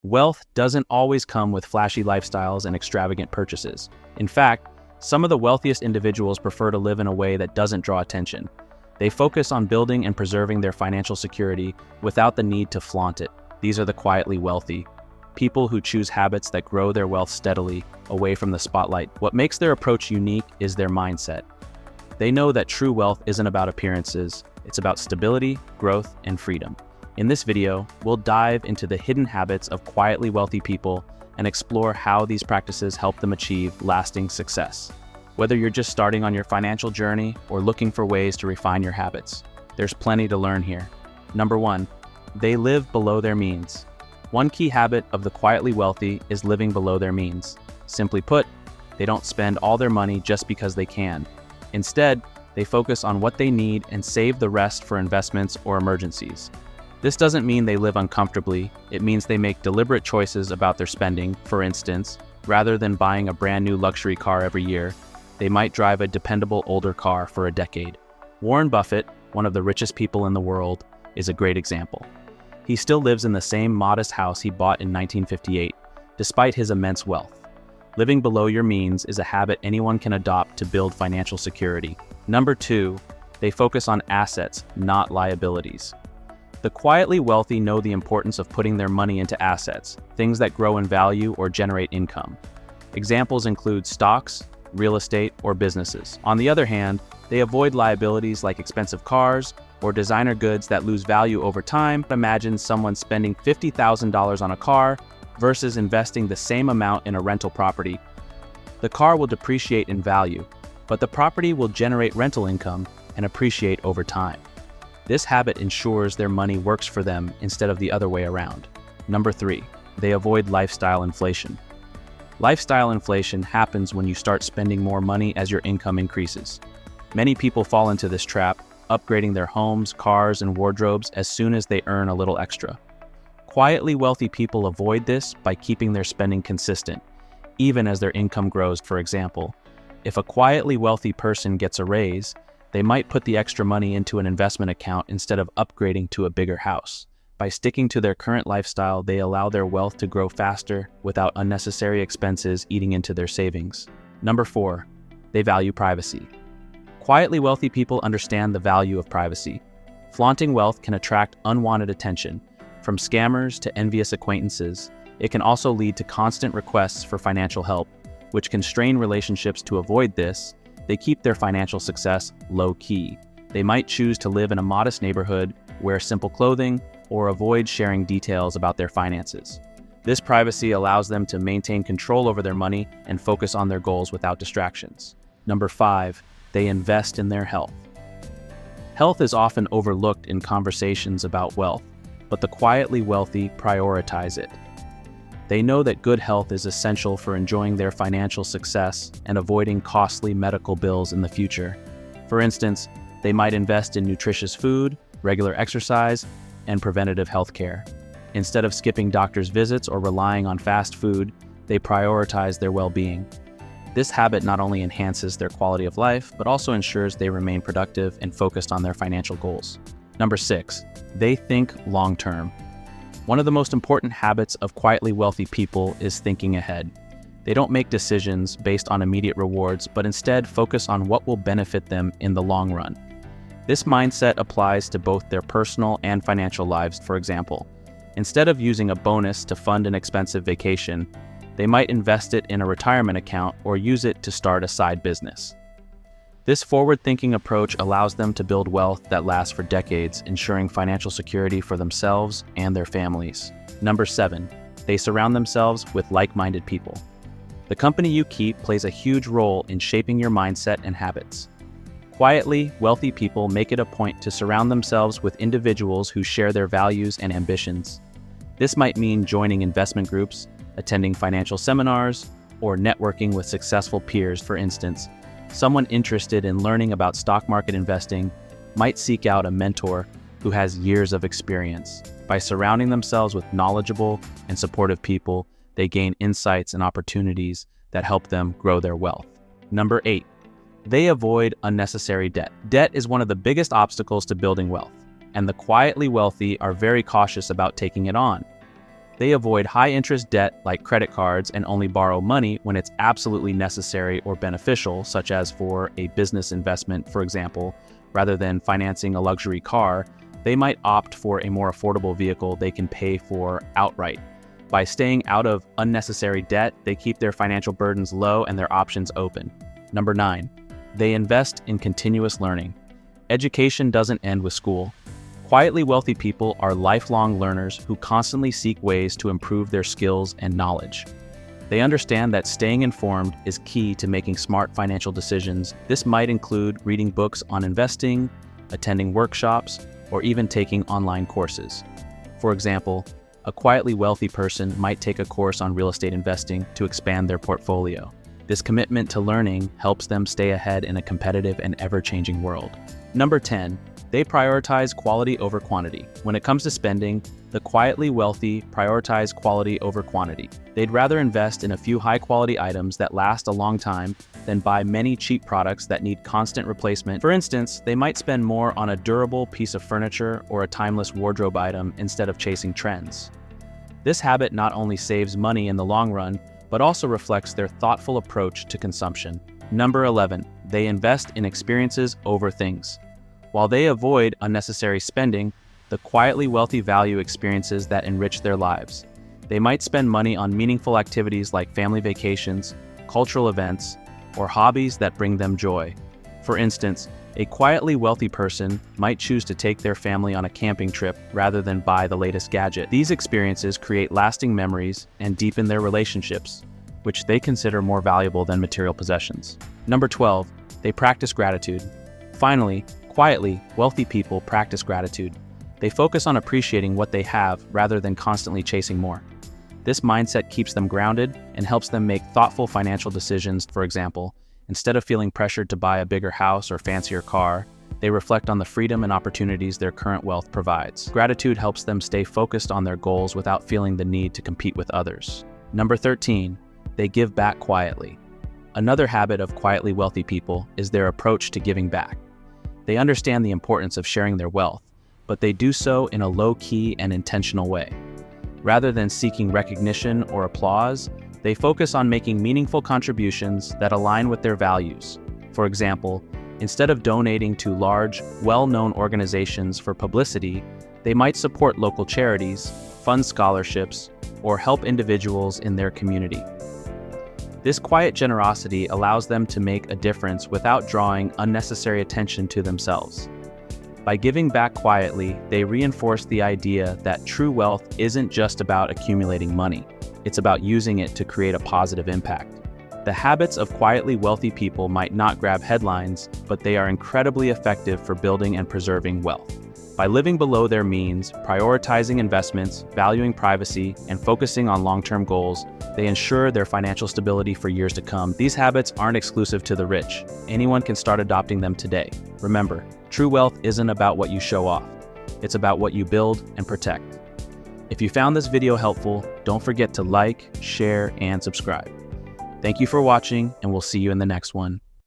Wealth doesn't always come with flashy lifestyles and extravagant purchases. In fact, some of the wealthiest individuals prefer to live in a way that doesn't draw attention. They focus on building and preserving their financial security without the need to flaunt it. These are the quietly wealthy, people who choose habits that grow their wealth steadily away from the spotlight. What makes their approach unique is their mindset. They know that true wealth isn't about appearances, it's about stability, growth, and freedom. In this video, we'll dive into the hidden habits of quietly wealthy people and explore how these practices help them achieve lasting success. Whether you're just starting on your financial journey or looking for ways to refine your habits, there's plenty to learn here. Number 1, they live below their means. One key habit of the quietly wealthy is living below their means. Simply put, they don't spend all their money just because they can. Instead, they focus on what they need and save the rest for investments or emergencies. This doesn't mean they live uncomfortably. It means they make deliberate choices about their spending. For instance, rather than buying a brand new luxury car every year, they might drive a dependable older car for a decade. Warren Buffett, one of the richest people in the world, is a great example. He still lives in the same modest house he bought in 1958, despite his immense wealth. Living below your means is a habit anyone can adopt to build financial security. Number 2, they focus on assets, not liabilities. The quietly wealthy know the importance of putting their money into assets, things that grow in value or generate income. Examples include stocks, real estate, or businesses. On the other hand, they avoid liabilities like expensive cars or designer goods that lose value over time. Imagine someone spending $50,000 on a car versus investing the same amount in a rental property. The car will depreciate in value, but the property will generate rental income and appreciate over time. This habit ensures their money works for them instead of the other way around. Number 3, they avoid lifestyle inflation. Lifestyle inflation happens when you start spending more money as your income increases. Many people fall into this trap, upgrading their homes, cars, and wardrobes as soon as they earn a little extra. Quietly wealthy people avoid this by keeping their spending consistent, even as their income grows. For example, if a quietly wealthy person gets a raise, they might put the extra money into an investment account instead of upgrading to a bigger house. By sticking to their current lifestyle, they allow their wealth to grow faster without unnecessary expenses eating into their savings. Number 4, they value privacy. Quietly wealthy people understand the value of privacy. Flaunting wealth can attract unwanted attention, from scammers to envious acquaintances. It can also lead to constant requests for financial help, which can strain relationships. To avoid this, they keep their financial success low-key. They might choose to live in a modest neighborhood, wear simple clothing, or avoid sharing details about their finances. This privacy allows them to maintain control over their money and focus on their goals without distractions. Number 5, they invest in their health. Health is often overlooked in conversations about wealth, but the quietly wealthy prioritize it. They know that good health is essential for enjoying their financial success and avoiding costly medical bills in the future. For instance, they might invest in nutritious food, regular exercise, and preventative health care. Instead of skipping doctor's visits or relying on fast food, they prioritize their well-being. This habit not only enhances their quality of life, but also ensures they remain productive and focused on their financial goals. Number 6, they think long-term. One of the most important habits of quietly wealthy people is thinking ahead. They don't make decisions based on immediate rewards, but instead focus on what will benefit them in the long run. This mindset applies to both their personal and financial lives. For example, instead of using a bonus to fund an expensive vacation, they might invest it in a retirement account or use it to start a side business. This forward-thinking approach allows them to build wealth that lasts for decades, ensuring financial security for themselves and their families. Number 7, they surround themselves with like-minded people. The company you keep plays a huge role in shaping your mindset and habits. Quietly wealthy people make it a point to surround themselves with individuals who share their values and ambitions. This might mean joining investment groups, attending financial seminars, or networking with successful peers. For instance, someone interested in learning about stock market investing might seek out a mentor who has years of experience. By surrounding themselves with knowledgeable and supportive people, they gain insights and opportunities that help them grow their wealth. Number 8, they avoid unnecessary debt. Debt is one of the biggest obstacles to building wealth, and the quietly wealthy are very cautious about taking it on. They avoid high-interest debt like credit cards and only borrow money when it's absolutely necessary or beneficial, such as for a business investment, for example. Rather than financing a luxury car, they might opt for a more affordable vehicle they can pay for outright. By staying out of unnecessary debt, they keep their financial burdens low and their options open. Number 9, they invest in continuous learning. Education doesn't end with school. Quietly wealthy people are lifelong learners who constantly seek ways to improve their skills and knowledge. They understand that staying informed is key to making smart financial decisions. This might include reading books on investing, attending workshops, or even taking online courses. For example, a quietly wealthy person might take a course on real estate investing to expand their portfolio. This commitment to learning helps them stay ahead in a competitive and ever-changing world. Number 10, they prioritize quality over quantity. When it comes to spending, the quietly wealthy prioritize quality over quantity. They'd rather invest in a few high-quality items that last a long time than buy many cheap products that need constant replacement. For instance, they might spend more on a durable piece of furniture or a timeless wardrobe item instead of chasing trends. This habit not only saves money in the long run, but also reflects their thoughtful approach to consumption. Number 11, they invest in experiences over things. While they avoid unnecessary spending, the quietly wealthy value experiences that enrich their lives. They might spend money on meaningful activities like family vacations, cultural events, or hobbies that bring them joy. For instance, a quietly wealthy person might choose to take their family on a camping trip rather than buy the latest gadget. These experiences create lasting memories and deepen their relationships, which they consider more valuable than material possessions. Number 12, they practice gratitude. Finally, quietly wealthy people practice gratitude. They focus on appreciating what they have rather than constantly chasing more. This mindset keeps them grounded and helps them make thoughtful financial decisions. For example, instead of feeling pressured to buy a bigger house or fancier car, they reflect on the freedom and opportunities their current wealth provides. Gratitude helps them stay focused on their goals without feeling the need to compete with others. Number 13, they give back quietly. Another habit of quietly wealthy people is their approach to giving back. They understand the importance of sharing their wealth, but they do so in a low-key and intentional way. Rather than seeking recognition or applause, they focus on making meaningful contributions that align with their values. For example, instead of donating to large, well-known organizations for publicity, they might support local charities, fund scholarships, or help individuals in their community. This quiet generosity allows them to make a difference without drawing unnecessary attention to themselves. By giving back quietly, they reinforce the idea that true wealth isn't just about accumulating money. It's about using it to create a positive impact. The habits of quietly wealthy people might not grab headlines, but they are incredibly effective for building and preserving wealth. By living below their means, prioritizing investments, valuing privacy, and focusing on long-term goals, they ensure their financial stability for years to come. These habits aren't exclusive to the rich. Anyone can start adopting them today. Remember, true wealth isn't about what you show off. It's about what you build and protect. If you found this video helpful, don't forget to like, share, and subscribe. Thank you for watching, and we'll see you in the next one.